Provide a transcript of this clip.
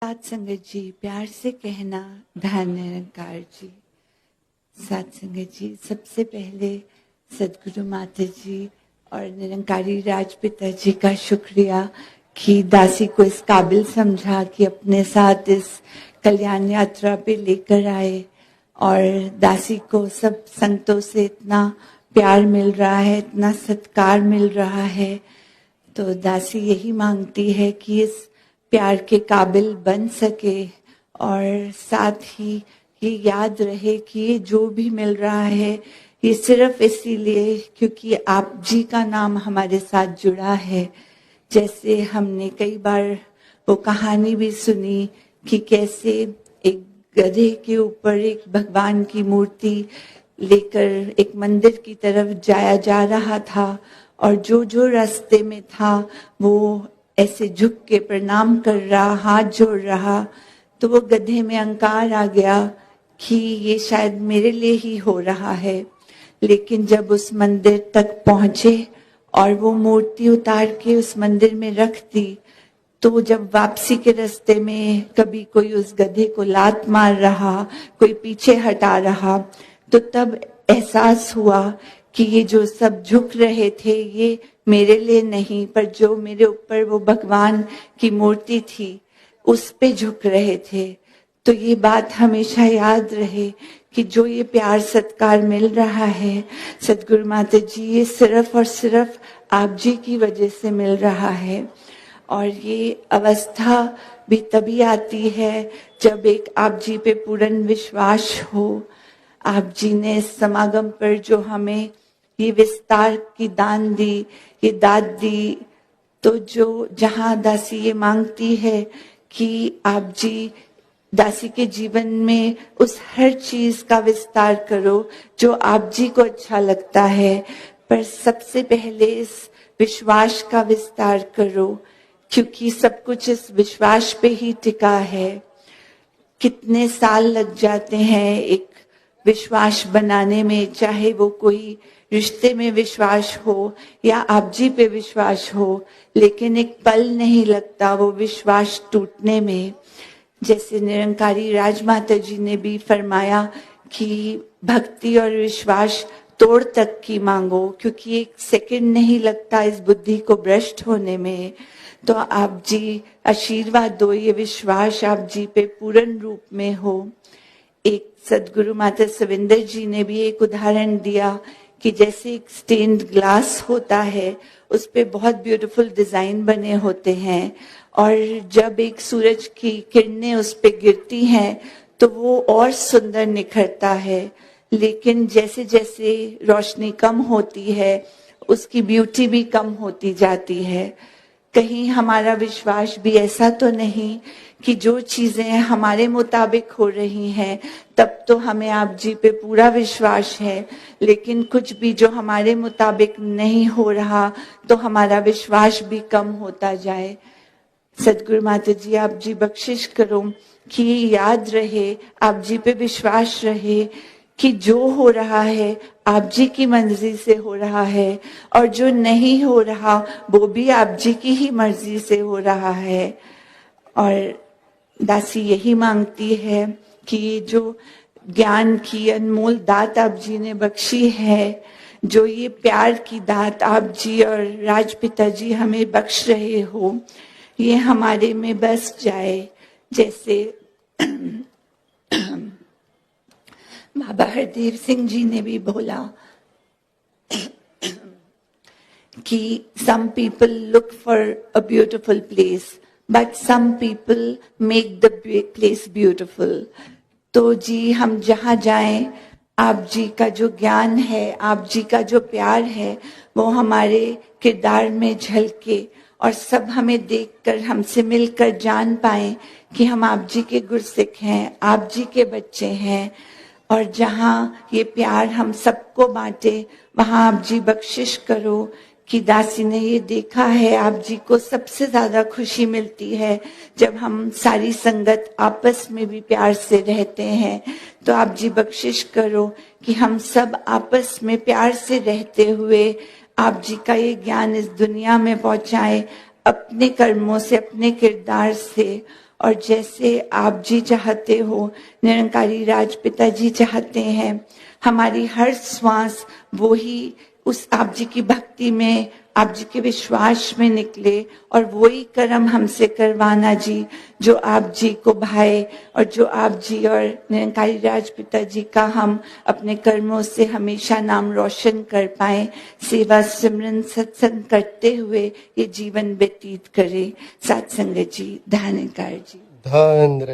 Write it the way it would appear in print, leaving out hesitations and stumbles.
सात संगत जी, प्यार से कहना धन निरंकार जी। सात संगत जी, सबसे पहले सदगुरु माता जी और निरंकारी राजपिता जी का शुक्रिया कि दासी को इस काबिल समझा कि अपने साथ इस कल्याण यात्रा पे लेकर आए, और दासी को सब संतों से इतना प्यार मिल रहा है, इतना सत्कार मिल रहा है। तो दासी यही मांगती है कि इस प्यार के काबिल बन सके, और साथ ही ये याद रहे कि ये जो भी मिल रहा है ये सिर्फ इसीलिए क्योंकि आप जी का नाम हमारे साथ जुड़ा है। जैसे हमने कई बार वो कहानी भी सुनी कि कैसे एक गधे के ऊपर एक भगवान की मूर्ति लेकर एक मंदिर की तरफ जाया जा रहा था, और जो जो रास्ते में था वो ऐसे झुक के प्रणाम कर रहा, हाथ जोड़ रहा। तो वो गधे में अहंकार आ गया कि ये शायद मेरे लिए ही हो रहा है। लेकिन जब उस मंदिर तक पहुंचे और वो मूर्ति उतार के उस मंदिर में रख दी, तो जब वापसी के रास्ते में कभी कोई उस गधे को लात मार रहा, कोई पीछे हटा रहा, तो तब एहसास हुआ कि ये जो सब झुक रहे थे ये मेरे लिए नहीं, पर जो मेरे ऊपर वो भगवान की मूर्ति थी उस पे झुक रहे थे। तो ये बात हमेशा याद रहे कि जो ये प्यार सत्कार मिल रहा है सदगुरु माता जी, ये सिर्फ और सिर्फ आप जी की वजह से मिल रहा है। और ये अवस्था भी तभी आती है जब एक आप जी पे पूर्ण विश्वास हो। आप जी ने इस समागम पर जो हमें ये विस्तार की दान दी, ये दाद दी, तो जो जहां दासी ये मांगती है कि आप जी दासी के जीवन में उस हर चीज का विस्तार करो जो आप जी को अच्छा लगता है, पर सबसे पहले इस विश्वास का विस्तार करो, क्योंकि सब कुछ इस विश्वास पे ही टिका है। कितने साल लग जाते हैं एक विश्वास बनाने में, चाहे वो कोई रिश्ते में विश्वास हो या आप जी पे विश्वास हो, लेकिन एक पल नहीं लगता वो विश्वास टूटने में। जैसे निरंकारी राजमाता जी ने भी फरमाया कि भक्ति और विश्वास तोड़ तक की मांगो, क्योंकि एक सेकंड नहीं लगता इस बुद्धि को भ्रष्ट होने में। तो आप जी आशीर्वाद दो, ये विश्वास आप जी पे पूर्ण रूप में हो। एक सदगुरु माता सविंदर जी ने भी एक उदाहरण दिया कि जैसे एक स्टेन्ड ग्लास होता है, उस पे बहुत ब्यूटीफुल डिजाइन बने होते हैं, और जब एक सूरज की किरणें उस पे गिरती हैं तो वो और सुंदर निखरता है। लेकिन जैसे जैसे रोशनी कम होती है उसकी ब्यूटी भी कम होती जाती है। कहीं हमारा विश्वास भी ऐसा तो नहीं कि जो चीजें हमारे मुताबिक हो रही हैं तब तो हमें आप जी पे पूरा विश्वास है, लेकिन कुछ भी जो हमारे मुताबिक नहीं हो रहा तो हमारा विश्वास भी कम होता जाए। सदगुरु माता जी आप जी बख्शिश करो कि याद रहे, आप जी पे विश्वास रहे कि जो हो रहा है आप जी की मर्जी से हो रहा है, और जो नहीं हो रहा वो भी आप जी की ही मर्जी से हो रहा है। और दासी यही मांगती है कि जो ज्ञान की अनमोल दात आप जी ने बख्शी है, जो ये प्यार की दात आप जी और राजपिता जी हमें बख्श रहे हो, ये हमारे में बस जाए। जैसे बाबा हरदेव सिंह जी ने भी बोला कि some people look for a beautiful place, but some people make the place beautiful। तो जी हम जहाँ जाएं, आप जी का जो ज्ञान है, आप जी का जो प्यार है, वो हमारे किरदार में झलके और सब हमें देखकर हमसे मिलकर जान पाए कि हम आप जी के गुरसिख हैं, आप जी के बच्चे हैं। और जहाँ ये प्यार हम सबको बांटे वहां आप जी बख्शिश करो कि दासी ने ये देखा है आप जी को सबसे ज्यादा खुशी मिलती है जब हम सारी संगत आपस में भी प्यार से रहते हैं। तो आप जी बख्शिश करो कि हम सब आपस में प्यार से रहते हुए आप जी का ये ज्ञान इस दुनिया में पहुंचाए, अपने कर्मों से, अपने किरदार से। और जैसे आप जी चाहते हो, निरंकारी राज पिताजी चाहते हैं, हमारी हर श्वास वो ही उस आप जी की भक्ति में, आप जी के विश्वास में निकले, और वही कर्म हमसे करवाना जी, जो आप जी को भाए, और जो आप जी और निरंकारी राज पिताजी का हम अपने कर्मों से हमेशा नाम रोशन कर पाए, सेवा सिमरन सत्संग करते हुए ये जीवन व्यतीत करें। सत्संग जी, धन्यकार जी। धन्य